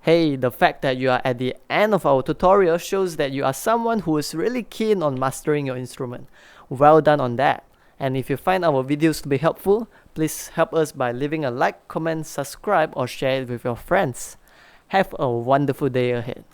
Hey, the fact that you are at the end of our tutorial shows that you are someone who is really keen on mastering your instrument. Well done on that. And if you find our videos to be helpful, please help us by leaving a like, comment, subscribe, or share it with your friends. Have a wonderful day ahead.